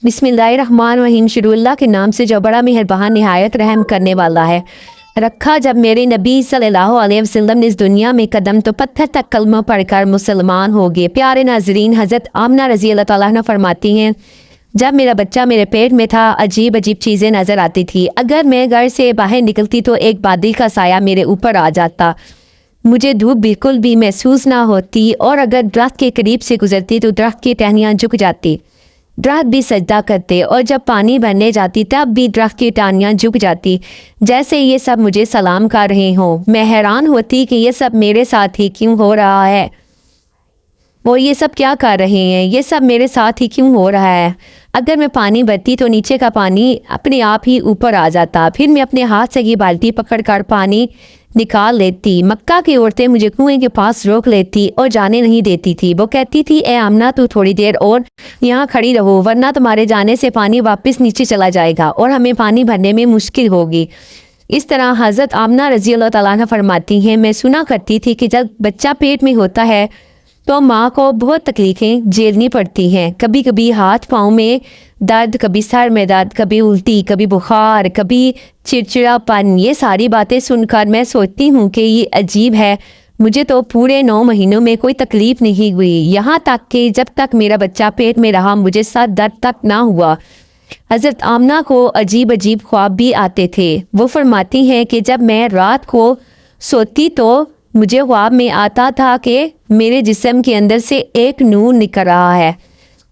बिस्मिल्लाहिर्रहमानिर्रहीम। शुरू अल्लाह के नाम से जो बड़ा मेहरबान निहायत रहम करने वाला है। रखा जब मेरे नबी सल्लल्लाहु अलैहि वसल्लम ने इस दुनिया में कदम तो पत्थर तक कलमा पढ़कर मुसलमान हो गए। प्यारे नाजरीन, हज़रत आमना रज़ी अल्लाह ताला अन्हा फरमाती हैं, जब मेरा बच्चा मेरे पेट में था अजीब अजीब चीज़ें नज़र आती थी। अगर मैं घर से बाहर निकलती तो एक बादल का साया मेरे ऊपर आ जाता, मुझे धूप बिल्कुल भी महसूस ना होती, और अगर दरख्त के करीब से गुजरती तो दरख्त की टहनियाँ झुक जाती, दरख्त भी सजदा करते, और जब पानी भरने जाती तब भी दरख्त की टहनियाँ झुक जाती, जैसे ये सब मुझे सलाम कर रहे हों। मैं हैरान होती कि ये सब मेरे साथ ही क्यों हो रहा है, वो ये सब क्या कर रहे हैं, ये सब मेरे साथ ही क्यों हो रहा है। अगर मैं पानी भरती तो नीचे का पानी अपने आप ही ऊपर आ जाता, फिर मैं अपने हाथ से ये बाल्टी पकड़कर पानी निकाल लेती। मक्का की औरतें मुझे कुएं के पास रोक लेती और जाने नहीं देती थी। वो कहती थी, ए आमना, तू थोड़ी देर और यहाँ खड़ी रहो, वरना तुम्हारे जाने से पानी वापस नीचे चला जाएगा और हमें पानी भरने में मुश्किल होगी। इस तरह हज़रत आमना रज़ी अल्लाह ताला अन्हा फरमाती हैं, मैं सुना करती थी कि जब बच्चा पेट में होता है तो माँ को बहुत तकलीफ़ें झेलनी पड़ती हैं। कभी कभी हाथ पाँव में दर्द, कभी सर में दर्द, कभी उल्टी, कभी बुखार, कभी चिड़चिड़ापन। ये सारी बातें सुनकर मैं सोचती हूँ कि ये अजीब है, मुझे तो पूरे 9 महीनों में कोई तकलीफ़ नहीं हुई। यहाँ तक कि जब तक मेरा बच्चा पेट में रहा मुझे सर दर्द तक ना हुआ। हज़रत आमना को अजीब अजीब ख्वाब भी आते थे। वो फरमाती हैं कि जब मैं रात को सोती तो मुझे ख्वाब में आता था कि मेरे जिस्म के अंदर से एक नूर निकल रहा है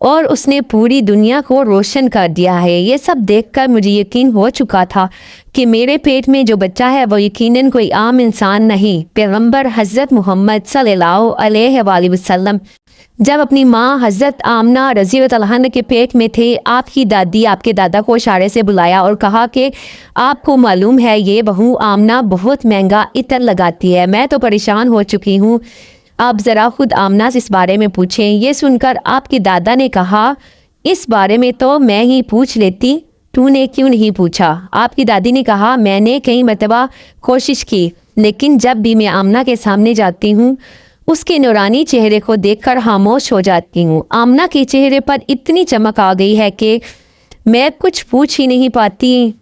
और उसने पूरी दुनिया को रोशन कर दिया है। ये सब देखकर मुझे यकीन हो चुका था कि मेरे पेट में जो बच्चा है वो यकीनन कोई आम इंसान नहीं, पैगंबर हज़रत मोहम्मद सल्लल्लाहु अलैहि वसल्लम जब अपनी माँ हज़रत आमना रज़ी अल्लाह अन्हा के पेट में थे, आपकी दादी आपके दादा को इशारे से बुलाया और कहा कि आपको मालूम है ये बहू आमना बहुत महंगा इत्र लगाती है, मैं तो परेशान हो चुकी हूँ, आप ज़रा खुद आमना से इस बारे में पूछें। ये सुनकर आपके दादा ने कहा, इस बारे में तो मैं ही पूछ लेती, तूने क्यों नहीं पूछा। आपकी दादी ने कहा, मैंने कई मरतबा कोशिश की, लेकिन जब भी मैं आमना के सामने जाती हूँ उसके नूरानी चेहरे को देखकर खामोश हो जाती हूँ। आमना के चेहरे पर इतनी चमक आ गई है कि मैं कुछ पूछ ही नहीं पाती,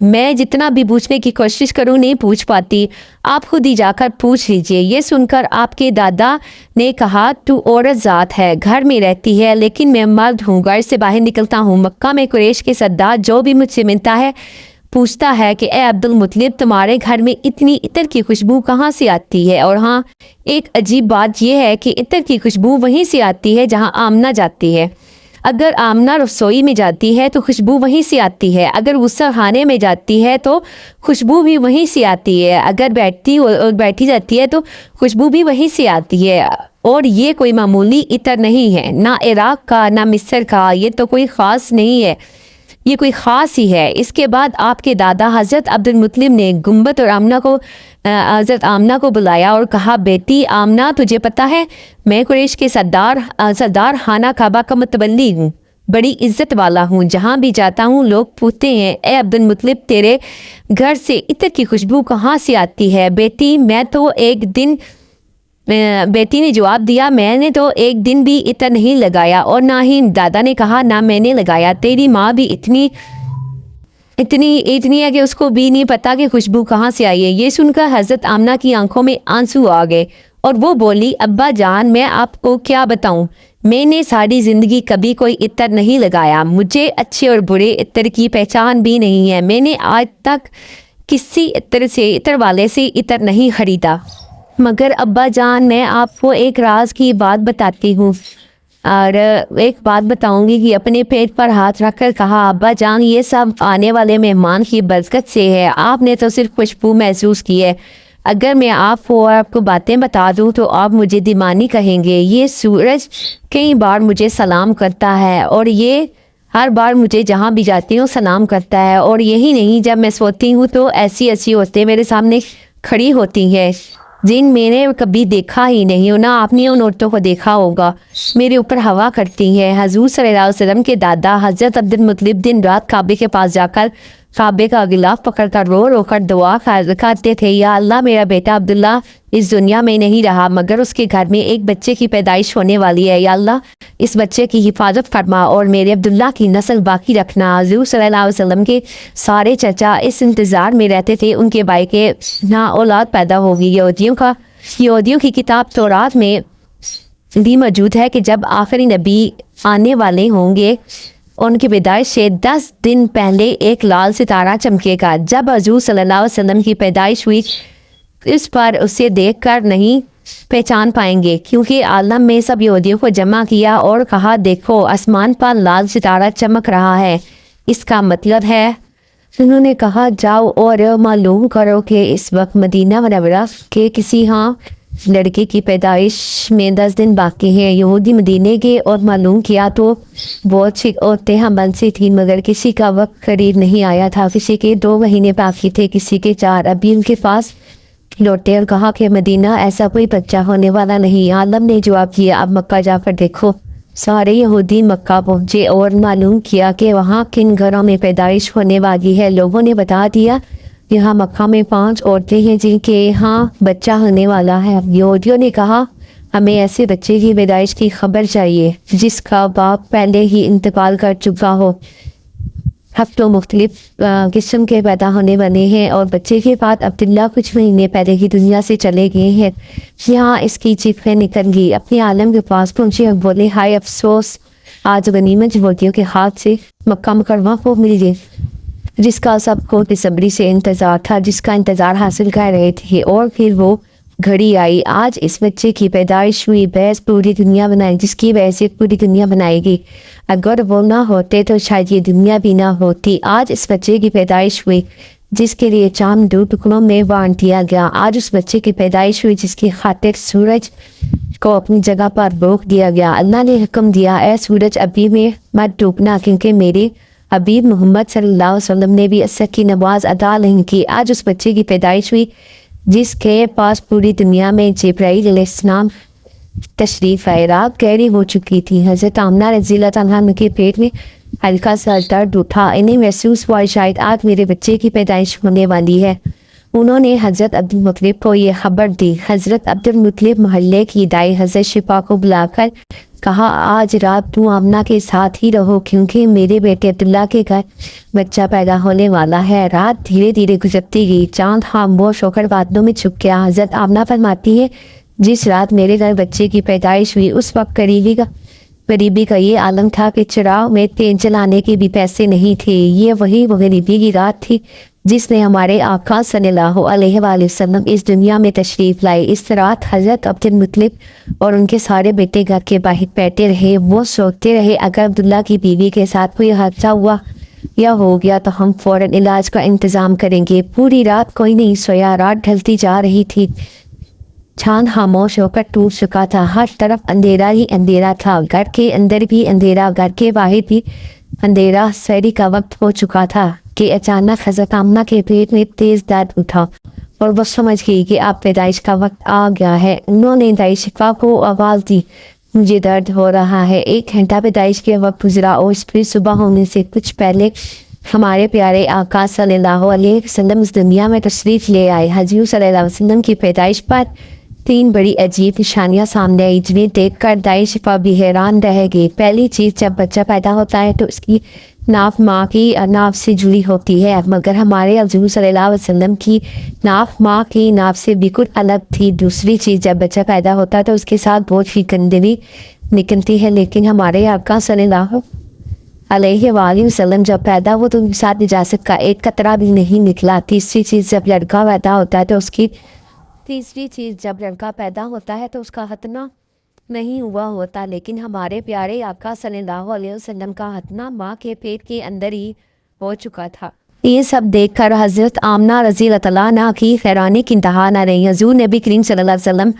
मैं जितना भी पूछने की कोशिश करूँ नहीं पूछ पाती, आप खुद ही जाकर पूछ लीजिए। ये सुनकर आपके दादा ने कहा, तू औरत ज़ात है, घर में रहती है, लेकिन मैं मर्द हूँ, घर से बाहर निकलता हूँ। मक्का में कुरैश के सरदार जो भी मुझसे मिलता है पूछता है कि ए अब्दुल मुत्तलिब, तुम्हारे घर में इतनी इत्र की खुशबू कहाँ से आती है। और हाँ, एक अजीब बात यह है कि इत्र की खुशबू वहीं से आती है जहाँ आमना जाती है। अगर आमना रसोई में जाती है तो खुशबू वहीं से आती है, अगर गुस्सा खाने में जाती है तो खुशबू भी वहीं से आती है, अगर बैठी जाती है तो खुशबू भी वहीं से आती है। और ये कोई मामूली इत्र नहीं है, ना इराक़ का ना मिस्र का, ये तो कोई ख़ास नहीं है, ये कोई ख़ास ही है। इसके बाद आपके दादा हज़रत अब्दुल मुत्तलिब ने गुंबत और हज़रत आमना को बुलाया और कहा, बेटी आमना, तुझे पता है मैं कुरैश के सरदार खाना काबा का मुतवल्ली हूँ, बड़ी इज़्ज़त वाला हूँ। जहाँ भी जाता हूँ लोग पूछते हैं, ए अब्दुल मुत्तलिब, तेरे घर से इत्र की खुशबू कहाँ से आती है। बेटी ने जवाब दिया, मैंने तो एक दिन भी इत्र नहीं लगाया, और ना ही दादा ने कहा ना मैंने लगाया, तेरी माँ भी इतनी है कि उसको भी नहीं पता कि खुशबू कहाँ से आई है। ये सुनकर हज़रत आमना की आंखों में आंसू आ गए और वो बोली, अब्बा जान, मैं आपको क्या बताऊँ, मैंने सारी ज़िंदगी कभी कोई इत्र नहीं लगाया, मुझे अच्छे और बुरे इत्र की पहचान भी नहीं है, मैंने आज तक किसी इत्र वाले से इत्र नहीं ख़रीदा। मगर अब्बा जान, मैं आपको एक राज की बात बताती हूँ, और एक बात बताऊंगी कि अपने पेट पर हाथ रखकर कहा, अब्बा जान, ये सब आने वाले मेहमान की बरकत से है, आपने तो सिर्फ खुशबू महसूस की है, अगर मैं आपको बातें बता दूं तो आप मुझे दीवानी कहेंगे। ये सूरज कई बार मुझे सलाम करता है और ये हर बार मुझे जहाँ भी जाती हूँ सलाम करता है, और यही नहीं, जब मैं सोती हूँ तो ऐसी ऐसी औरतें मेरे सामने खड़ी होती हैं जिन मैंने कभी देखा ही नहीं, ना आपने उन औरतों को देखा होगा, मेरे ऊपर हवा करती है। हजूर सल्लल्लाहु अलैहि वसल्लम के दादा हज़रत अब्दुल मुत्तलिब दिन रात काबे के पास जाकर کعبے کا غلاف پکڑ کر رو رو کر دعا کرتے تھے، یا اللہ میرا بیٹا عبداللہ اس دنیا میں نہیں رہا مگر اس کے گھر میں ایک بچے کی پیدائش ہونے والی ہے، یا اللہ اس بچے کی حفاظت فرما اور میرے عبداللہ کی نسل باقی رکھنا۔ حضور صلی اللہ علیہ وسلم کے سارے چچا اس انتظار میں رہتے تھے ان کے بھائی کے نا اولاد پیدا ہوگی۔ یہودیوں کی کتاب تورات میں بھی موجود ہے کہ جب آخری نبی آنے والے ہوں گے ان کی پیدائش سے 10 دن پہلے ایک لال ستارہ چمکے گا۔ جب حضور صلی اللہ علیہ وسلم کی پیدائش ہوئی اس پر اسے دیکھ کر نہیں پہچان پائیں گے، کیونکہ عالم میں سب یہودیوں کو جمع کیا اور کہا دیکھو آسمان پر لال ستارہ چمک رہا ہے، اس کا مطلب ہے۔ انہوں نے کہا جاؤ اور معلوم کرو کہ اس وقت مدینہ منورہ کے کسی لڑکے کی پیدائش میں 10 دن باقی ہیں۔ یہودی مدینے کے اور معلوم کیا تو بہت سی عورتیں حامل سی تھیں مگر کسی کا وقت قریب نہیں آیا تھا، کسی کے 2 مہینے باقی تھے، کسی کے 4۔ ابھی ان کے پاس لوٹے اور کہا کہ مدینہ ایسا کوئی بچہ ہونے والا نہیں۔ عالم نے جواب کیا اب مکہ جا کر دیکھو۔ سارے یہودی مکہ پہنچے اور معلوم کیا کہ وہاں کن گھروں میں پیدائش ہونے والی ہے۔ لوگوں نے بتا دیا یہاں مکہ میں 5 عورتیں ہیں جن کے یہاں بچہ ہونے والا ہے۔ یہودیوں نے کہا ہمیں ایسے بچے کی پیدائش کی خبر چاہیے جس کا باپ پہلے ہی انتقال کر چکا ہو۔ ہفتوں مختلف قسم کے پیدا ہونے والے ہیں اور بچے کے بعد عبداللہ کچھ مہینے پہلے ہی دنیا سے چلے گئے ہیں۔ یہاں اس کی چیخیں نکل گئی، اپنے عالم کے پاس پہنچے اور بولے ہائے افسوس، آج غنیمت یہودیوں کے ہاتھ سے مکہ مکرمہ کو مل گئی جس کا سب کو بےصبری سے انتظار تھا، جس کا انتظار حاصل کر رہے تھے، اور پھر وہ گھڑی آئی۔ آج اس بچے کی پیدائش ہوئی، بحث پوری دنیا بنائی، جس کی بحثیت پوری دنیا بنائے گی۔ اگر وہ نہ ہوتے تو شاید یہ دنیا بھی نہ ہوتی۔ آج اس بچے کی پیدائش ہوئی جس کے لیے چاند 2 ٹکڑوں میں بانٹ دیا گیا۔ آج اس بچے کی پیدائش ہوئی جس کی خاطر سورج کو اپنی جگہ پر روک دیا گیا۔ اللہ نے حکم دیا اے سورج ابھی میں مت ڈوبنا، کیونکہ میرے حبیب محمد صلی اللہ علیہ وسلم نے بھی عصر کی نماز ادا نہیں کی۔ آج اس بچے کی پیدائش ہوئی جس کے پاس پوری دنیا میں جبرائیل علیہ السلام تشریف آئے۔ رات گہری ہو چکی تھی، حضرت آمنہ رضی اللہ عنہا کے پیٹ میں ہلکا سا درد اٹھا، انہیں محسوس ہوا شاید آج میرے بچے کی پیدائش ہونے والی ہے۔ انہوں نے حضرت عبدالمطلب کو یہ خبر دی۔ حضرت عبدالمطلب محلے کی دائی حضرت شفا کو بلا کر کہا آج رات تو آمنہ کے ساتھ ہی رہو کیونکہ میرے بیٹے عبداللہ کے گھر بچہ پیدا ہونے والا ہے۔ رات دھیرے دھیرے گزرتی گئی، چاند خاموش ہو کر بادلوں میں چھپ گیا۔ حضرت آمنہ فرماتی ہے جس رات میرے گھر بچے کی پیدائش ہوئی اس وقت غریبی کا یہ عالم تھا کہ چراغ میں تیل جلانے کے بھی پیسے نہیں تھے۔ یہ وہی غریبی کی رات تھی جس نے ہمارے آقا صلی اللہ علیہ وآلہ وسلم اس دنیا میں تشریف لائے۔ اس رات حضرت عبدالمطلب اور ان کے سارے بیٹے گھر کے باہر بیٹھے رہے، وہ سوچتے رہے اگر عبداللہ کی بیوی کے ساتھ کوئی حادثہ ہوا یا ہو گیا تو ہم فوراً علاج کا انتظام کریں گے۔ پوری رات کوئی نہیں سویا، رات ڈھلتی جا رہی تھی، چاند خاموش ہو کر ٹوٹ چکا تھا، ہر طرف اندھیرا ہی اندھیرا تھا، گھر کے اندر بھی اندھیرا، گھر کے باہر بھی اندھیرا۔ سحری کا وقت ہو چکا تھا کہ اچانک حضرت آمنہ کے پیٹ میں تیز درد اٹھا اور وہ سمجھ گئی کہ اب پیدائش کا وقت آ گیا ہے۔ انہوں نے دائی شفا کو آواز دی مجھے درد ہو رہا ہے۔ 1 گھنٹہ پیدائش کے وقت گزرا اور پھر صبح ہونے سے کچھ پہلے ہمارے پیارے آقا صلی اللہ علیہ وسلم اس دنیا میں تشریف لے آئے۔ حضور صلی اللہ علیہ وسلم کی پیدائش پر 3 بڑی عجیب نشانیاں سامنے آئی جنہیں دیکھ کر دائی شفا بھی حیران رہ گئی۔ پہلی چیز، جب بچہ پیدا ہوتا ہے تو اس کی ناف ماں کی ناف سے جڑی ہوتی ہے، مگر ہمارے حضور صلی اللہ علیہ وسلم کی ناف ماں کی ناف سے بالکل الگ تھی۔ دوسری چیز، جب بچہ پیدا ہوتا ہے تو اس کے ساتھ بہت ہی گندگی نکلتی ہے، لیکن ہمارے آقا صلی اللہ علیہ وآلہ وسلم جب پیدا ہو تو ان کے ساتھ نجاست کا ایک قطرہ بھی نہیں نکلا۔ تیسری چیز، جب لڑکا پیدا ہوتا ہے تو اس کا ختنہ نہیں ہوا ہوتا، لیکن ہمارے پیارے آقا صلی اللہ علیہ وسلم کا ختنہ ماں کے پیٹ کے اندر ہی ہو چکا تھا۔ یہ سب دیکھ کر حضرت آمنہ رضی اللہ عنہا کی حیرانی کی انتہا نہ رہی۔ حضور نبی کریم صلی اللہ علیہ وسلم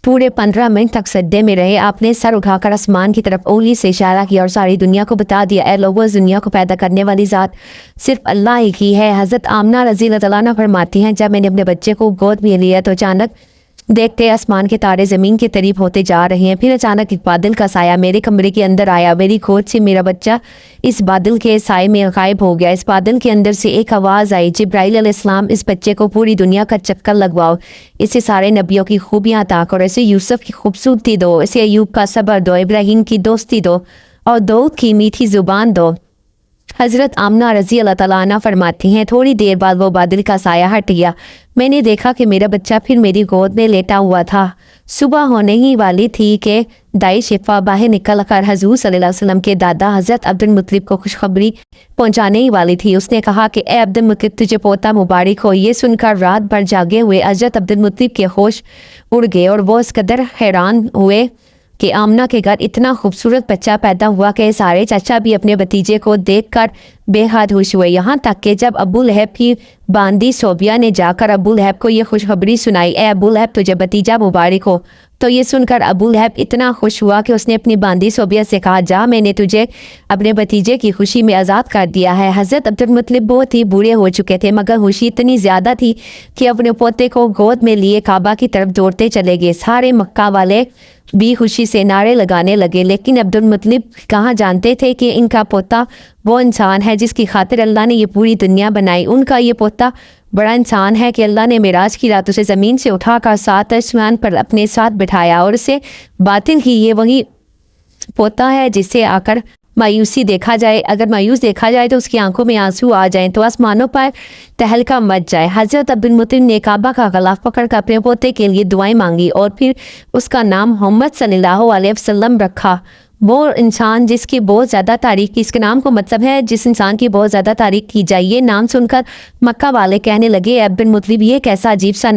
پورے 15 منٹ تک سجدے میں رہے۔ آپ نے سر اٹھا کر آسمان کی طرف انگلی سے اشارہ کیا اور ساری دنیا کو بتا دیا اے لوگو، اس دنیا کو پیدا کرنے والی ذات صرف اللہ ہی کی ہے۔ حضرت آمنہ رضی اللہ عنہا فرماتی ہیں جب میں نے اپنے بچے کو گود میں لیا تو اچانک देखते आसमान के तारे ज़मीन के करीब होते जा रहे हैं। फिर अचानक एक बादल का साया मेरे कमरे के अंदर आया। मेरी गोद से मेरा बच्चा इस बादल के साए में गायब हो गया। इस बादल के अंदर से एक आवाज़ आई, जिब्राइल अलैहिस्सलाम, इस बच्चे को पूरी दुनिया का चक्कर लगवाओ, इसे सारे नबियों की खूबियाँ अता करो, इसे यूसुफ की खूबसूरती दो, इसे अयूब का सब्र दो, इब्राहीम की दोस्ती दो और दाऊद की मीठी ज़ुबान दो। हज़रत आमना रज़ी अल्लाह तआला अन्हा फरमाती हैं, थोड़ी देर बाद वो बादल का साया हट गया। मैंने देखा कि मेरा बच्चा फिर मेरी गोद में लेटा हुआ था। सुबह होने ही वाली थी कि दाई शिफा बाहर निकल कर हजूर सल्लल्लाहु अलैहि वसल्लम के दादा हज़रत अब्दुल मुत्तलिब को खुशखबरी पहुंचाने ही वाली थी। उसने कहा कि ए अब्दुल मुत्तलिब, तुझे पोता मुबारक हो। ये सुनकर रात भर जागे हुए हज़रत अब्दुल मुत्तलिब के होश उड़ गए और वो इस कदर हैरान हुए कि आमना के घर इतना खूबसूरत बच्चा पैदा हुआ कि सारे चाचा भी अपने भतीजे को देखकर बेहद खुश हुए। यहाँ तक कि जब अबू लहब की बांदी सोबिया ने जाकर अबू लहब को ये खुशखबरी सुनाई, ए अबू लहब, तुझे भतीजा मुबारक हो, तो ये सुनकर अबू लहब इतना खुश हुआ कि उसने अपनी बांदी सोबिया से कहा, जा, मैंने तुझे अपने भतीजे की खुशी में आज़ाद कर दिया है। हज़रत अब्दुल मुत्तलिब बहुत ही बूढ़े हो चुके थे, मगर खुशी इतनी ज़्यादा थी कि अपने पोते को गोद में लिए काबा की तरफ दौड़ते चले गए। सारे मक्का वाले भी खुशी से नारे लगाने लगे, लेकिन अब्दुल मुत्तलिब कहाँ जानते थे कि इनका पोता वो इंसान है जिसकी खातिर अल्लाह ने ये पूरी दुनिया बनाई। उनका ये पोता बड़ा इंसान है कि अल्लाह ने मेराज की रात उसे ज़मीन से उठाकर सात आसमान पर अपने साथ बिठाया और उसे बातिल की। ये वही पोता है जिसे आकर मायूसी देखा जाए, अगर मायूस देखा जाए तो उसकी आंखों में आंसू आ जाएं, तो आसमानों पर तहलका मच जाए। हज़रत अब्दुल मुत्तलिब ने काबा का गलाफ पकड़ कर अपने पोते के लिए दुआएं मांगी और फिर उसका नाम मोहम्मद सल्लल्लाहु अलैहि वसल्लम रखा। वो इंसान जिसकी बहुत ज़्यादा तारीफ की, इसके नाम को मतलब है जिस इंसान की बहुत ज़्यादा तारीफ की जाए। ये नाम सुनकर मक्का वाले कहने लगे, अब्दुल मुत्तलिब, ये कैसा अजीब सा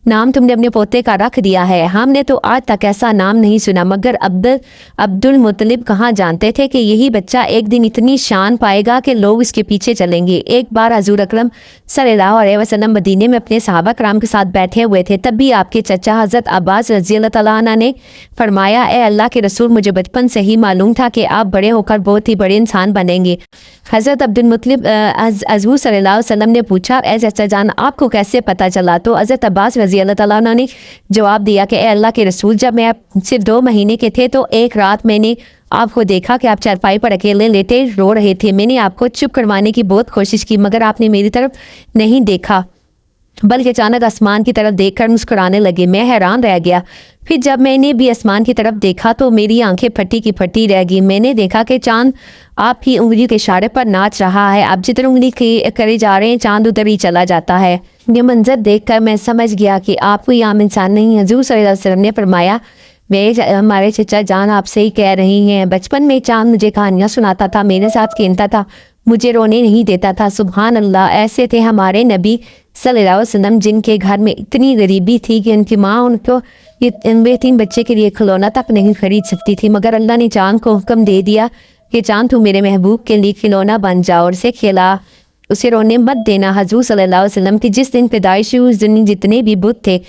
नाम तुमने अपने पोते का रख दिया है, हमने तो आज तक ऐसा नाम नहीं सुना। मगर अब्दुल मुत्तलिब कहाँ जानते थे कि यही बच्चा एक दिन इतनी शान पाएगा कि लोग इसके पीछे चलेंगे। एक बार हजूर अकरम सल्लल्लाहु अलैहि वसल्लम मदीने में अपने सहाबा कराम के साथ बैठे हुए थे। तब भी आपके चचा हज़रत अब्बास रज़ी अल्लाह तआला अन्हु ने फरमाया, ए अल्लाह के रसूल, मुझे बचपन से ही मालूम था कि आप बड़े होकर बहुत ही बड़े इंसान बनेंगे। हज़रत अब्दुल मुत्तलिब हज़ूर सल्लल्लाहु अलैहि वसल्लम ने पूछा, ए चचा जान, आपको कैसे पता चला? तो हज़रत अब्बास रज़ी अल्लाह तआला अन्हु ने जवाब दिया कि ए अल्लाह के रसूल, जब मैं सिर्फ 2 महीने के थे तो एक रात मैंने आपको देखा कि आप चारपाई पर अकेले लेटे रो रहे थे। मैंने आपको चुप करवाने की बहुत कोशिश की, मगर आपने मेरी तरफ नहीं देखा, बल्कि अचानक आसमान की तरफ देखकर मुस्कुराने लगे। मैं हैरान रह गया। फिर जब मैंने भी आसमान की तरफ देखा तो मेरी आंखें फटी की फटी रह गई। मैंने देखा कि चांद आप ही उंगली के इशारे पर नाच रहा है। आप जिधर उंगली करे जा रहे हैं चांद उधर ही चला जाता है। ये मंजर देखकर मैं समझ गया कि आप कोई आम इंसान नहीं। हजूर सल्लल्लाहु अलैहि वसल्लम ने फरमाया, हमारे चचा जान आपसे ही कह रही हैं। बचपन में चांद मुझे कहानियाँ सुनाता था, मेरे साथ खेलता था, मुझे रोने नहीं देता था। सुभान अल्लाह, ऐसे थे हमारे नबी सल्लल्लाहु अलैहि वसल्लम जिनके घर में इतनी गरीबी थी कि उनकी माँ उनको ये 3 बच्चे के लिए खिलौना तक नहीं खरीद सकती थी, मगर अल्लाह ने चांद को हुक्म दे दिया कि चांद तू मेरे महबूब के लिए खिलौना बन जा और उसे खिला, उसे रोने मत देना। हजूर सल्लल्लाहु अलैहि वसल्लम की जिस दिन पैदाइश हुई उस दिन जितने भी बुत थे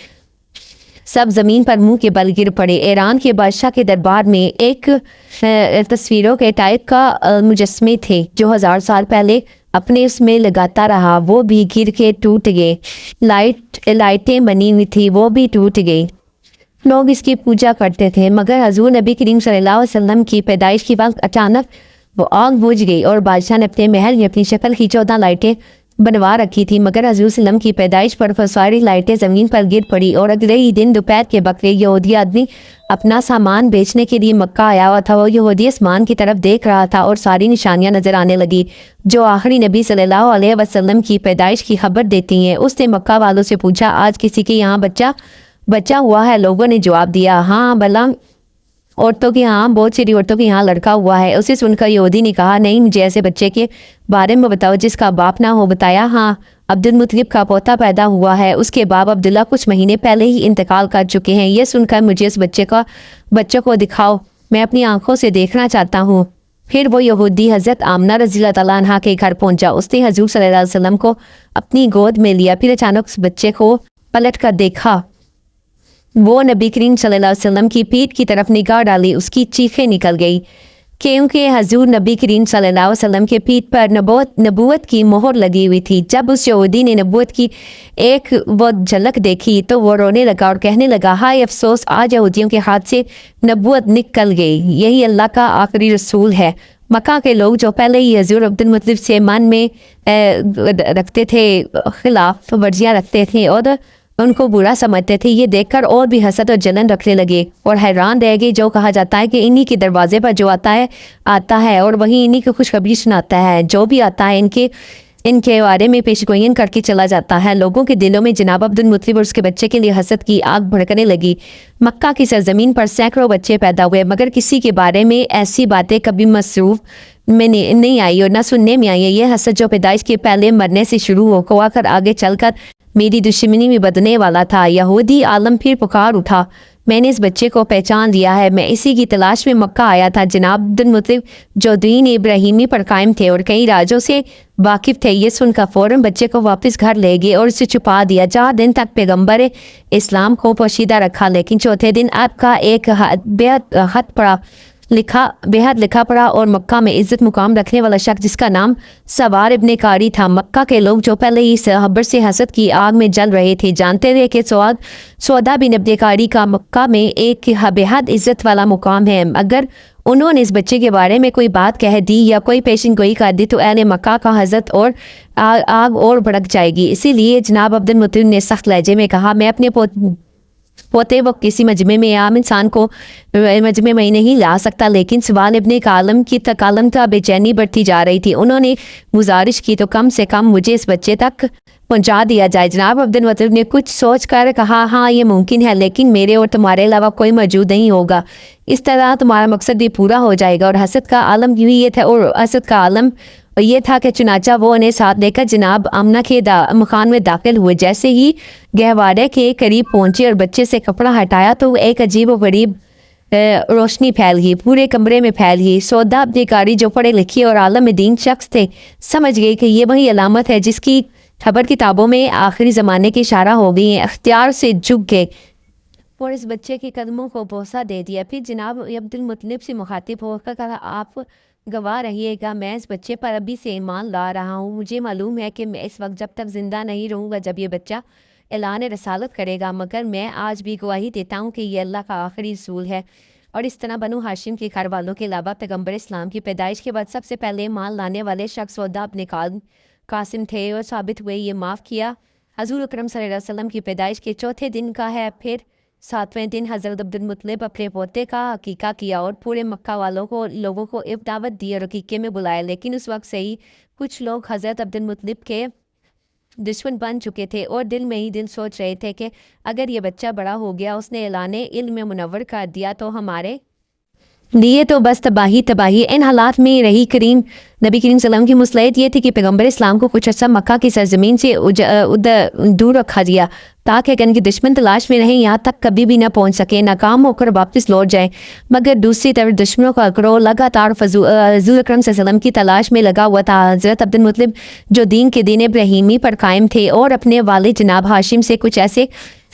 सब ज़मीन पर मुंह के बल गिर पड़े। ईरान के बादशाह के दरबार में एक तस्वीरों के टाइप का मुजस्मे थे जो 1000 साल पहले अपने उसमें लगाता रहा, वो भी गिर के टूट गए। लाइटें बनी हुई थी, वो भी टूट गई। लोग इसकी पूजा करते थे, मगर हजूर नबी करीम सल्लल्लाहु अलैहि वसल्लम की पैदाइश के वक्त अचानक वो आग बुझ गई और बादशाह ने अपने महल में अपनी शक्ल की 14 लाइटें बनवा रखी थी, मगर हजूर सल्लम की पैदाइश पर वो सारी लाइटें ज़मीन पर गिर पड़ी और अगले ही दिन दोपहर के वक्त यहूदी आदमी अपना सामान बेचने के लिए मक्का आया हुआ था। वो यहूदी आसमान की तरफ देख रहा था और सारी निशानियां नजर आने लगी जो आखिरी नबी सल्लल्लाहु अलैहि वसल्लम की पैदाइश की खबर देती हैं। उसने मक्का वालों से पूछा, आज किसी के यहाँ बच्चा हुआ है? लोगों ने जवाब दिया, हाँ भला औरतों के यहाँ, बहुत सारी औरतों के यहाँ लड़का हुआ है। उसे सुनकर यहूदी ने कहा, नहीं, मुझे ऐसे बच्चे के बारे में बताओ जिसका बाप ना हो। बताया, हाँ, अब्दुल मुत्तलिब का पोता पैदा हुआ है, उसके बाप अब्दुल्ला कुछ महीने पहले ही इंतकाल कर चुके हैं। ये सुनकर मुझे उस बच्चे को दिखाओ, मैं अपनी आंखों से देखना चाहता हूँ। फिर वो यहूदी हज़रत आमना रज़ी अल्लाह तआला अन्हा के घर पहुँचा। उसने हजूर सल्लल्लाहु अलैहि वसल्लम को अपनी गोद में लिया। फिर अचानक उस बच्चे को पलट कर देखा, वो नबी करीम सल्लल्लाहु अलैहि वसल्लम की पीठ की तरफ निगाह डाली। उसकी चीखें निकल गई क्योंकि हजूर नबी करीम सल्लल्लाहु अलैहि वसल्लम के पीठ पर नबूवत की मोहर लगी हुई थी। जब उस यहूदी ने नबूवत की एक वो झलक देखी तो वो रोने लगा और कहने लगा, हाय अफसोस, आज यहूदियों के हाथ से नबूवत निकल गई, यही अल्लाह का आखिरी रसूल है। मक्का के लोग जो पहले ही हजूर अब्दुल मुत्तलिब से मन में रखते थे, खिलाफ वर्जियाँ रखते थे और उनको बुरा समझते थे, ये देखकर और भी हसद और जलन रखने लगे और हैरान रह गए। जो कहा जाता है कि इन्हीं के दरवाजे पर जो आता है और वहीं इन्हीं की खुशखबरी सुनाता है, जो भी आता है इनके बारे में पेशगोइयाँ करके चला जाता है। लोगों के दिलों में जनाब अब्दुल मुत्तलिब और उसके बच्चे के लिए हसद की आग भड़कने लगी। मक्का की सरजमीन पर सैकड़ों बच्चे पैदा हुए, मगर किसी के बारे में ऐसी बातें कभी मसरूफ में नहीं आई और न सुनने में आई। ये हसद जो पैदाइश के पहले मरने से शुरू हो कर आगे चलकर मेरी दुश्मनी में बदलने वाला था। यहूदी आलम फिर पुकार उठा, मैंने इस बच्चे को पहचान लिया है, मैं इसी की तलाश में मक्का आया था। जनाब अब्दुल मुत्तलिब जो दीन इब्राहिमी पर कायम थे और कई राजों से वाकिफ थे, ये सुनकर फौरन बच्चे को वापस घर ले गए और उसे छुपा दिया। 4 दिन तक पैगंबर इस्लाम को पोशीदा रखा, लेकिन चौथे दिन आपका एक बेहद लिखा पड़ा और मक्का में इज्जत मुकाम रखने वाला शख्स जिसका नाम सवार इब्ने कारी था। मक्का के लोग जो पहले ही सहबर से हसद की आग में जल रहे थे, जानते थे कि सौदा बिन इब्ने कारी का मक्का में एक बेहद इज्जत वाला मुकाम है। अगर उन्होंने इस बच्चे के बारे में कोई बात कह दी या कोई पेशन गोई कर दी तो अहले मक्का का हजरत और आग और भड़क जाएगी। इसीलिए जनाब अब्दुल मुत्तलिब ने सख्त लहजे में कहा, मैं अपने पोते वो किसी मजमे में आम इंसान को मजमे में नहीं ला सकता, लेकिन सवाल इब्ने कालम की तकालम का बेचैनी बढ़ती जा रही थी। उन्होंने गुजारिश की तो कम से कम मुझे इस बच्चे तक पहुंचा दिया जाए। जनाब अब्दुल मुत्तलिब ने कुछ सोच कर कहा, हाँ ये मुमकिन है, लेकिन मेरे और तुम्हारे अलावा कोई मौजूद नहीं होगा, इस तरह तुम्हारा मकसद भी पूरा हो जाएगा। और हसद का आलम ये था और हसद का आलम ये था कि चुनाचा वो उन्हें साथ लेकर जनाब आमना के मकान में दाखिल हुए। जैसे ही गहवारे के करीब पहुंचे और बच्चे से कपड़ा हटाया तो एक अजीब व गरीब रोशनी फैल गई, पूरे कमरे में फैल गई। सौदा अपनी कारी जो पढ़े लिखे और आलम दीन शख्स थे समझ गए कि ये वही अलामत है जिसकी खबर किताबों में आखिरी ज़माने की इशारा हो गई है। अख्तियार से झुक गए और इस बच्चे के कदमों को बोसा दे दिया। फिर जनाब अब्दुल मुत्तलिब से मुखातिब होकर कहा, आप गवाह रहिएगा, मैं इस बच्चे पर अभी से ईमान ला रहा हूँ। मुझे मालूम है कि मैं इस वक्त जब तक ज़िंदा नहीं रहूँगा जब ये बच्चा ऐलान रसालत करेगा, मगर मैं आज भी गवाही देता हूँ कि ये अल्लाह का आखिरी रसूल है। और इस तरह बनु हाशिम के घर वालों के अलावा पैगम्बर इस्लाम की पैदाइश के बाद सबसे पहले ईमान लाने वाले शख्स सौदा अपने कासिम थे और साबित हुए। ये माफ़ किया हजूर अकरम सल्लल्लाहु अलैहि वसल्लम की पैदाइश के चौथे दिन का है। फिर 7वें दिन हज़रत अब्दुल मुत्तलिब अपने पोते का अकीका किया और पूरे मक्का वालों को लोगों को दावत दी और अकीके में बुलाया। लेकिन उस वक्त से ही कुछ लोग हज़रत अब्दुल मुत्तलिब के दुश्मन बन चुके थे और दिल में ही दिल सोच रहे थे कि अगर ये बच्चा बड़ा हो गया, उसने ऐलान इल्म मुनव्वर कर दिया तो हमारे लिए तो बस तबाही। इन हालात में रही नबी करीम सल्लल्लाहु की मुसलहत ये थी कि पैगम्बर इस्लाम को कुछ अर्सा मक्का की सरजमीन से दूर रखा दिया ताकि अगर इनकी दुश्मन तलाश में रहें यहाँ तक कभी भी ना पहुँच सके, नाकाम होकर वापस लौट जाएं। मगर दूसरी तरफ दुश्मनों का ग्रोह लगातार हजूर अकरम सल्लल्लाहु अलैहि वसल्लम की तलाश में लगा हुआ था। हज़रत अब्दुल मुत्तलिब जो दीन के दीन इब्राहिमी पर कायम थे और अपने वालिद जनाब हाशिम से कुछ ऐसे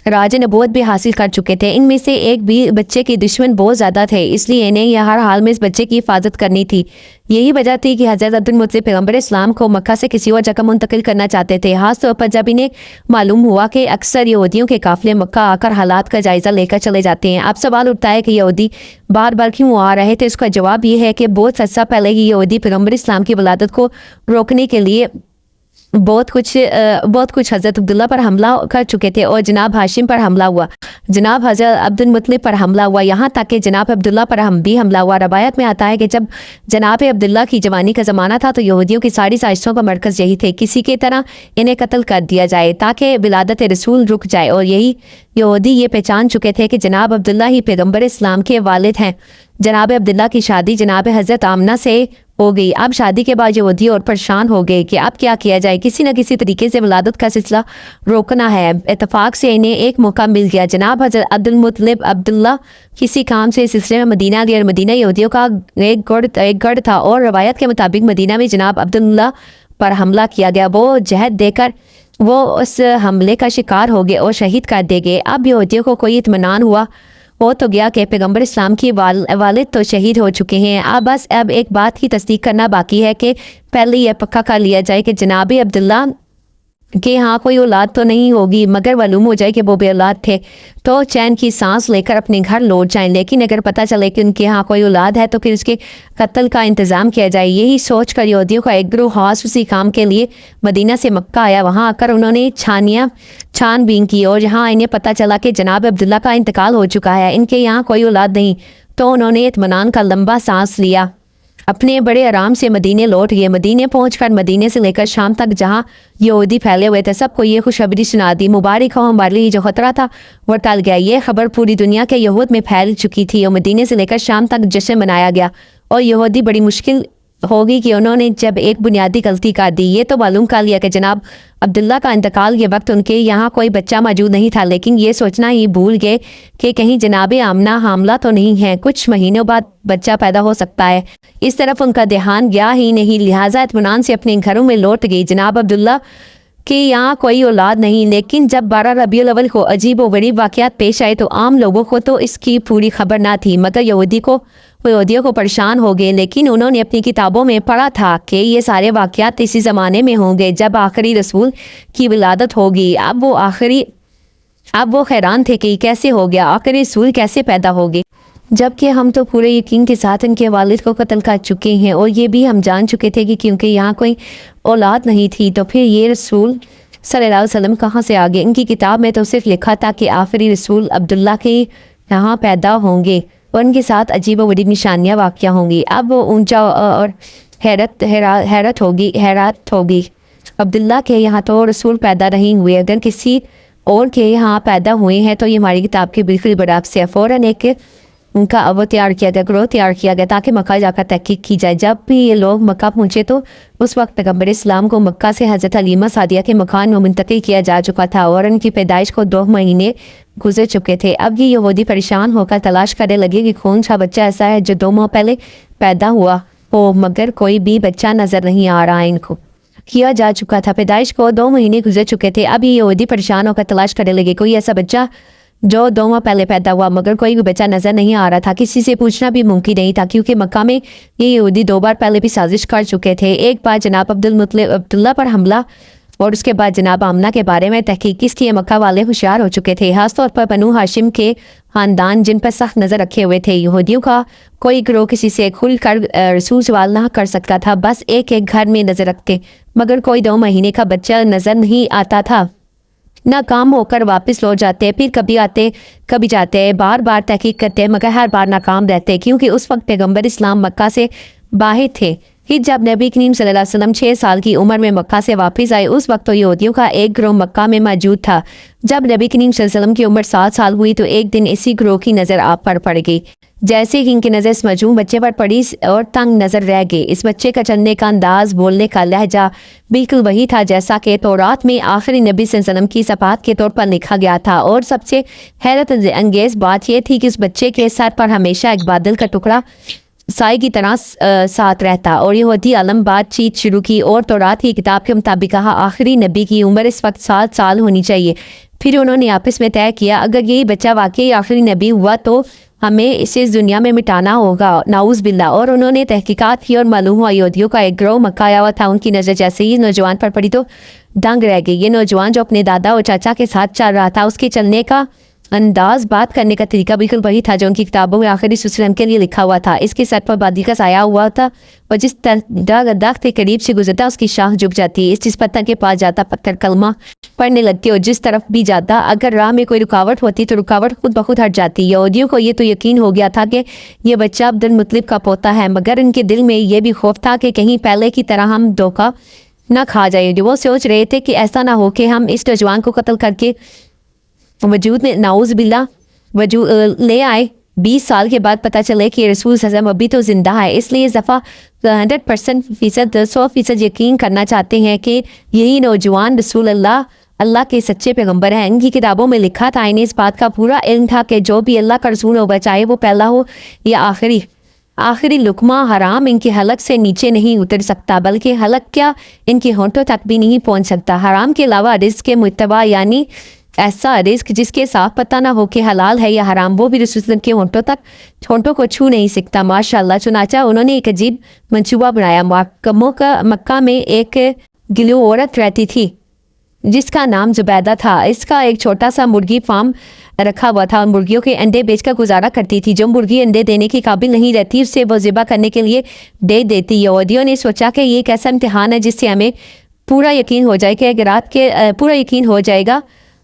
राज नबूवत भी हासिल कर चुके थे। इनमें से एक भी बच्चे के दुश्मन बहुत ज़्यादा थे, इसलिए इन्हें यह हर हाल में इस बच्चे की हिफाजत करनी थी। यही वजह थी कि हज़रत अब्दुल मुत्तलिब पैगम्बर इस्लाम को मक्का से किसी और जगह मुंतकिल करना चाहते थे। खास तौर पर जब इन्हें मालूम हुआ कि अक्सर यहूदियों के काफिले मक्का आकर हालात का जायज़ा लेकर चले जाते हैं। अब सवाल उठता है कि यहूदी बार बार क्यों आ रहे थे। इसका जवाब ये है कि बहुत अर्सा पहले ही यहूदी पैगम्बर इस्लाम की वलादत को रोकने के लिए बहुत कुछ हज़रत अब्दुल्ला पर हमला कर चुके थे और जनाब हाशिम पर हमला हुआ, जनाब हज़रत अब्दुल मुत्तलिब पर हमला हुआ, यहाँ तक कि जनाब अब्दुल्ला पर भी हमला हुआ। रवायत में आता है कि जब जनाब अब्दुल्ला की जवानी का ज़माना था तो यहूदियों की सारी साजिशों का मरकज़ यही थे, किसी की तरह इन्हें कत्ल कर दिया जाए ताकि विलादत रसूल रुक जाए। और यही यहूदी ये पहचान चुके थे कि जनाब अब्दुल्ला ही पैगम्बर इस्लाम के वालिद हैं। जनाब अब्दुल्ला की शादी जनाब हज़रत आमना से हो गई। अब शादी के बाद यहूदी और परेशान हो गए कि अब क्या किया जाए, किसी न किसी तरीके से विलादत का सिलसिला रोकना है। इत्तेफाक से इन्हें एक मौका मिल गया। जनाब हज़रत अब्दुल मुत्तलिब अब्दुल्ला किसी काम से इस सिलसिले में मदीना गए और मदीना यहूदियों का एक गढ़ था और रवायत के मुताबिक मदीना में जनाब अब्दुल्ला पर हमला किया गया। वो जहद देकर वो उस हमले का शिकार हो गए और शहीद कर दिए गए। अब यहूदियों को कोई इत्मीनान हुआ हो तो गया कि पैगंबर इस्लाम की वालिद तो शहीद हो चुके हैं। अब एक बात की तस्दीक करना बाकी है कि पहले यह पक्का कर लिया जाए कि जनाब अब्दुल्ला कि हाँ कोई औलाद तो नहीं होगी, मगर मालूम हो जाए कि वो बे औलाद थे तो चैन की सांस लेकर अपने घर लौट जाएं। लेकिन अगर पता चले कि उनके यहाँ कोई औलाद है तो फिर उसके कत्ल का इंतज़ाम किया जाए। यही सोच कर यहूदियों का एक ग्रुप खास उसी काम के लिए मदीना से मक्का आया। वहाँ आकर उन्होंने छानबीन की और जहाँ इन्हें पता चला कि जनाब अब्दुल्ला का इंतकाल हो चुका है, इनके यहाँ कोई औलाद नहीं, तो उन्होंने इत्मीनान का लंबा सांस लिया, अपने बड़े आराम से मदीने लौट गए। मदीने पहुंचकर मदीने से लेकर शाम तक जहां यहूदी फैले हुए थे सबको ये खुशखबरी सुना दी, मुबारक हो, हमारे लिए जो खतरा था वो टल गया। ये खबर पूरी दुनिया के यहूद में फैल चुकी थी और मदीने से लेकर शाम तक जश्न मनाया गया। और यहूदी बड़ी मुश्किल होगी कि उन्होंने जब एक बुनियादी गलती कर दी, ये तो मालूम कर लिया कि जनाब अब्दुल्ला का इंतकाल के वक्त उनके यहाँ कोई बच्चा मौजूद नहीं था, लेकिन ये सोचना ही भूल गए कि कहीं जनाब आमना हामला तो नहीं है, कुछ महीनों बाद बच्चा पैदा हो सकता है। इस तरफ उनका ध्यान गया ही नहीं, लिहाजा इत्मीनान से अपने घरों में लौट गई। जनाब अब्दुल्ला कि यहाँ कोई औलाद नहीं, लेकिन जब 12 रबीउल अव्वल को अजीब व गरीब वाक़यात पेश आए तो आम लोगों को तो इसकी पूरी खबर ना थी, मगर यहूदियों को परेशान हो गए। लेकिन उन्होंने अपनी किताबों में पढ़ा था कि ये सारे वाक़यात इसी ज़माने में होंगे जब आखिरी रसूल की विलादत होगी। अब वो हैरान थे कि कैसे हो गया, आखिरी रसूल कैसे पैदा हो गए, जबकि हम तो पूरे यकीन के साथ इनके वालिद को कत्ल कर चुके हैं और ये भी हम जान चुके थे कि क्योंकि यहाँ कोई औलाद नहीं थी तो फिर ये रसूल सल्लल्लाहु अलैहि वसल्लम कहाँ से आ गए। इनकी किताब में तो सिर्फ लिखा था कि आखिरी रसूल अब्दुल्ला के यहाँ पैदा होंगे और उनके साथ अजीब व बड़ी निशानियाँ वाक़या होंगी। अब वो ऊंचा और हैरत होगी अब्दुल्ला के यहाँ तो रसूल पैदा नहीं हुए, अगर किसी और के यहाँ पैदा हुए हैं तो ये हमारी किताब के बिल्कुल बराबर से। फ़ौरन एक उनका ग्रोह तैयार किया गया ताकि मक्का जाकर तहकीक की जाए। जब भी ये लोग मक्का पहुँचे तो उस वक्त पैगंबर इस्लाम को मक्का से हज़रत हलीमा सादिया के मकान में मुंतकिल किया जा चुका था और उनकी पैदाइश को 2 महीने गुजर चुके थे। अब ये यहूदी परेशान होकर तलाश करने लगे कि कौन सा बच्चा ऐसा है जो 2 माह पहले पैदा हुआ हो, मगर कोई भी बच्चा नज़र नहीं आ रहा। इनको किया जा चुका था, पैदाइश को 2 महीने गुजर चुके थे। अब ये यहूदी परेशान होकर तलाश करने लगे कोई ऐसा बच्चा जो 2 माह पहले पैदा हुआ, मगर कोई भी बच्चा नज़र नहीं आ रहा था। किसी से पूछना भी मुमकिन नहीं था क्योंकि मक्का में ये यहूदी 2 बार पहले भी साजिश कर चुके थे। एक बार जनाब अब्दुल्ला पर हमला और उसके बाद जनाब आमना के बारे में तहकीक, इसलिए मक्का वाले होशियार हो चुके थे, खासतौर पर बनु हाशिम के ख़ानदान जिन पर सख्त नज़र रखे हुए थे। यहूदियों का कोई गिरोह किसी से खुल कर रसूल सवाल ना कर सकता था, बस एक एक घर में नज़र रखते, मगर कोई 2 महीने का बच्चा नज़र नहीं आता था। नाकाम होकर वापस लौट जाते, फिर कभी आते कभी जाते, बार बार तहकीक करते, मगर हर बार नाकाम रहते क्योंकि उस वक्त पैगंबर इस्लाम मक्का से बाहर थे। फिर जब नबी करीम सल्लल्लाहु अलैहि वसल्लम 6 साल की उम्र में मक्का से वापस आए उस वक्त तो यहूदियों का एक ग्रोह मक्का में मौजूद था। जब नबी करीम सल्लल्लाहु अलैहि वसल्लम की उम्र 7 साल हुई तो एक दिन इसी ग्रोह की नज़र आप पर पड़ गई। जैसे ही इनकी नज़र इस मजूम बच्चे पर पड़ी और तंग नज़र रह गई। इस बच्चे का चलने का अंदाज, बोलने का लहजा बिल्कुल वही था जैसा कि तौरात में आखिरी नबी सल्लल्लाहु अलैहि वसल्लम की सफ़ात के तौर पर लिखा गया था। और सबसे हैरत अंगेज़ बात यह थी कि उस बच्चे के सर पर हमेशा एक बादल का टुकड़ा साई की तरह साथ रहता। और यहूदी आलम बातचीत शुरू की और तौरात की किताब के मुताबिक कहा आखिरी नबी की उम्र इस वक्त 7 साल होनी चाहिए। फिर उन्होंने आपस में तय किया अगर यही बच्चा वाकई आखिरी नबी हुआ तो हमें इसे इस दुनिया में मिटाना होगा, नाउज़ बिल्ला। और उन्होंने तहकीकात की और मालूम हुआ यहूदियों का एक ग्रोह मक्का आया हुआ था। उनकी नज़र जैसे ही नौजवान पर पड़ी तो दंग रह गई। ये नौजवान जो अपने दादा और चाचा के साथ चल रहा था, उसके चलने का अंदाज, बात करने का तरीका बिल्कुल वही था जो उनकी किताबों में आखिरी सुसलम के लिए लिखा हुआ था। इसके सर पर बादी का साया हुआ था और जिस दरख्त के करीब से गुजरता उसकी शाख झुक जाती। जिस पत्थर के पास जाता पत्थर कलमा पढ़ने लगते और जिस तरफ भी जाता अगर राह में कोई रुकावट होती तो रुकावट खुद ब खुद हट जाती। यहूदियों को ये तो यकीन हो गया था कि ये बच्चा अब्दुल मुत्तलिब का पोता है, मगर इनके दिल में ये भी खौफ था कि कहीं पहले की तरह हम धोखा ना खा जाए। जो वो सोच रहे थे कि ऐसा ना हो कि हम इस नौजवान को कत्ल करके वजूद में नाउज़ बिल्ला ले आए। 20 साल के बाद पता चले कि रसूल सल्लल्लाहु अभी तो ज़िंदा है। इसलिए इस दफ़ा 100% यकीन करना चाहते हैं कि यही नौजवान रसूल अल्लाह के सच्चे पैगंबर हैं। इनकी किताबों में लिखा था, इन्हें इस बात का पूरा इल्म था कि जो भी अल्लाह का रसूल होगा, चाहे वो पहला हो या आखिरी लुकमा हराम इनके हलक से नीचे नहीं उतर सकता, बल्कि हलक क्या इनके होंठों तक भी नहीं पहुंच सकता। हराम के अलावा रिज़्क़ के मुत्तबा यानी ایسا رزق جس کے صاف پتہ نہ ہو کہ حلال ہے یا حرام، وہ بھی رسول اللہ کے ہونٹوں کو چھو نہیں سکتا۔ ماشاءاللہ، چنانچہ انہوں نے ایک عجیب منصوبہ بنایا۔ مکہ میں ایک گلو عورت رہتی تھی جس کا نام زبیدہ تھا۔ اس کا ایک چھوٹا سا مرغی فارم رکھا ہوا تھا اور مرغیوں کے انڈے بیچ کر گزارا کرتی تھی۔ جو مرغی انڈے دینے کی قابل نہیں رہتی اسے وہ ذبح کرنے کے لیے دے دیتی۔ یہودیوں نے سوچا کہ یہ ایک ایسا امتحان ہے جس سے ہمیں پورا یقین ہو جائے کہ پورا یقین ہو جائے گا۔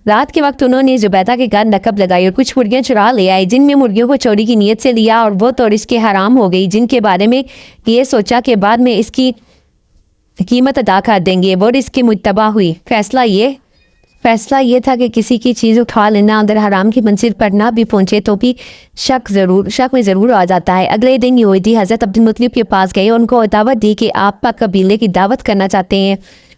رات کے وقت انہوں نے زبیدہ کے گھر نقب لگائی اور کچھ مرغیاں چرا لے آئے، جن میں مرغیوں کو چوری کی نیت سے لیا اور وہ تو اس کے حرام ہو گئی، جن کے بارے میں یہ سوچا کہ بعد میں اس کی قیمت ادا کر دیں گے، وہ اس کی متبع ہوئی۔ فیصلہ یہ تھا کہ کسی کی چیز اٹھا لینا اگر حرام کی منزل پر نہ بھی پہنچے تو بھی شک میں ضرور آ جاتا ہے۔ اگلے دن یہودی حضرت عبدالمطلب کے پاس گئے، ان کو دعوت دی کہ آپ پاک قبیلے کی دعوت کرنا چاہتے ہیں،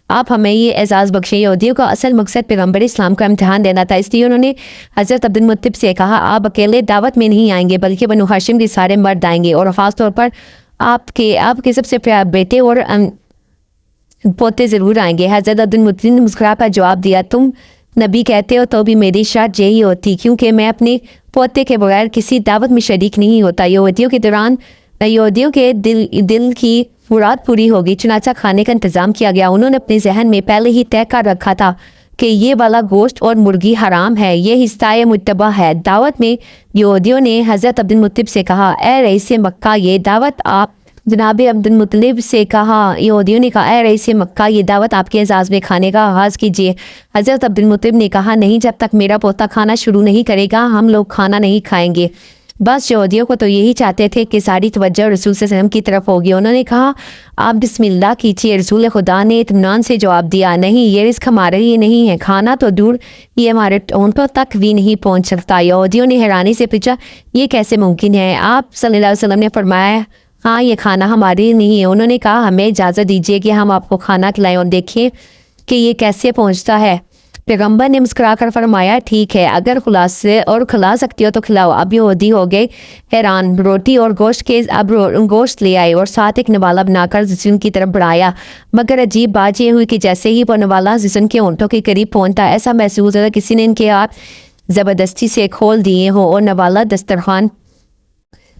آپ ہمیں یہ اعزاز بخشیں۔ یہودیوں کا اصل مقصد پیغمبر اسلام کا امتحان دینا تھا، اس لیے انہوں نے حضرت عبدالمطلب سے کہا آپ اکیلے دعوت میں نہیں آئیں گے بلکہ بنو ہاشم کے سارے مرد آئیں گے، اور خاص طور پر آپ کے سب سے پیارے بیٹے اور پوتے ضرور آئیں گے۔ حضرت عبدالمطلب نے مسکرا کر جواب دیا تم نبی کہتے ہو تو بھی میری شرط یہی ہوتی، کیونکہ میں اپنے پوتے کے بغیر کسی دعوت میں شریک نہیں ہوتا۔ یہودیوں کے دل کی مراد پوری ہوگی، چنانچہ کھانے کا انتظام کیا گیا۔ انہوں نے اپنے ذہن میں پہلے ہی طے کر رکھا تھا کہ یہ والا گوشت اور مرغی حرام ہے، یہ حصہ متبع ہے۔ دعوت میں یہودیوں نے حضرت عبدالمطلب سے کہا اے رئیس مکہ یہ دعوت آپ جناب عبدالمطلب سے کہا یہودیوں نے کہا اے رئیس مکہ یہ دعوت آپ کے اعزاز میں کھانے کا آغاز کیجیے۔ حضرت عبدالمطلب نے کہا نہیں، جب تک میرا پوتا کھانا شروع نہیں کرے گا ہم لوگ کھانا نہیں کھائیں گے۔ بس یہودیوں کو تو یہی چاہتے تھے کہ ساری توجہ رسول صلی اللہ علیہ وسلم کی طرف ہوگی۔ انہوں نے کہا آپ بسم اللہ کیجیے۔ رسول خدا نے اطمینان سے جواب دیا نہیں، یہ رزق ہمارے لیے نہیں ہے، کھانا تو دور یہ ہمارے ہونٹوں تک بھی نہیں پہنچ سکتا۔ یہودیوں نے حیرانی سے پوچھا یہ کیسے ممکن ہے؟ آپ صلی اللہ علیہ وسلم نے فرمایا ہاں یہ کھانا ہمارے لیے نہیں ہے۔ انہوں نے کہا ہمیں اجازت دیجیے کہ ہم آپ کو کھانا کھلائیں اور دیکھیں کہ یہ کیسے پہنچتا ہے۔ پیغمبر نے مسکرا کر فرمایا ٹھیک ہے، اگر کھلا سکتی ہو تو کھلاؤ۔ اب یہودی ہو گئے حیران، روٹی اور گوشت لے آئے اور ساتھ ایک نوالا بنا کر زسن کی طرف بڑھایا، مگر عجیب بات یہ ہوئی کہ جیسے ہی وہ نوالا زسن کے ہونٹوں کے قریب پہنچا ایسا محسوس ہوتا کسی نے ان کے ہاتھ زبردستی سے کھول دیے ہو اور نوالا دسترخوان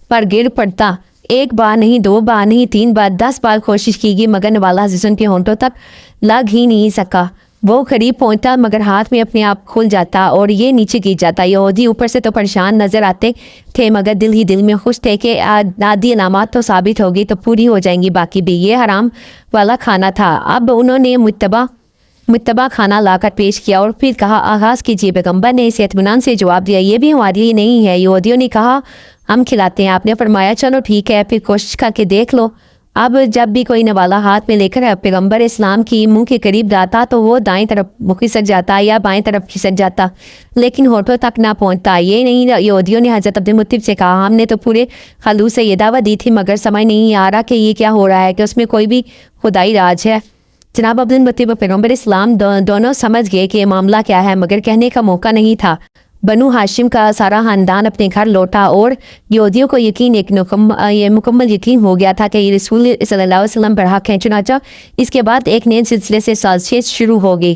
پر گر پڑتا۔ ایک بار نہیں، دو بار نہیں، 3 بار 10 بار کوشش کی گئی مگر نوالا زسن کے ہونٹوں تک لگ ہی نہیں سکا۔ وہ قریب پہنچتا مگر ہاتھ میں اپنے آپ کھل جاتا اور یہ نیچے گر جاتا۔ یہودی اوپر سے تو پریشان نظر آتے تھے مگر دل ہی دل میں خوش تھے کہ آدھی علامات تو ثابت ہوگی تو پوری ہو جائیں گی، باقی بھی یہ حرام والا کھانا تھا۔ اب انہوں نے متبع کھانا لا کر پیش کیا اور پھر کہا آغاز کیجیے۔ پیغمبر نے اسے اطمینان سے جواب دیا یہ بھی ہمارے لیے نہیں ہے۔ یہودیوں نے کہا ہم کھلاتے ہیں۔ آپ نے فرمایا چلو ٹھیک ہے، پھر کوشش کر کے دیکھ لو۔ اب جب بھی کوئی نوالا ہاتھ میں لے کر پیغمبر اسلام کی منہ کے قریب جاتا تو وہ دائیں طرف کھسک جاتا یا بائیں طرف کھسک جاتا لیکن ہونٹوں تک نہ پہنچتا۔ یہ نہیں، یہودیوں نے حضرت عبدالمطلب سے کہا ہم نے تو پورے خلوص سے یہ دعوت دی تھی مگر سمجھ نہیں آ رہا کہ یہ کیا ہو رہا ہے، کہ اس میں کوئی بھی خدائی راج ہے۔ جناب عبدالمطلب اور پیغمبر اسلام دونوں سمجھ گئے کہ یہ معاملہ کیا ہے مگر کہنے کا موقع نہیں تھا۔ بنو ہاشم کا سارا خاندان اپنے گھر لوٹا اور یہودیوں کو یہ مکمل یقین ہو گیا تھا کہ یہ رسول صلی اللہ علیہ وسلم برحق ہیں۔ چنانچہ اس کے بعد ایک نئے سلسلے سے سازشیں شروع ہو گئی۔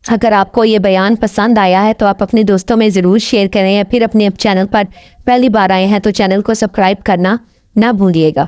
اگر آپ کو یہ بیان پسند آیا ہے تو آپ اپنے دوستوں میں ضرور شیئر کریں، یا پھر اپنے چینل پر پہلی بار آئے ہیں تو چینل کو سبسکرائب کرنا نہ بھولیے گا۔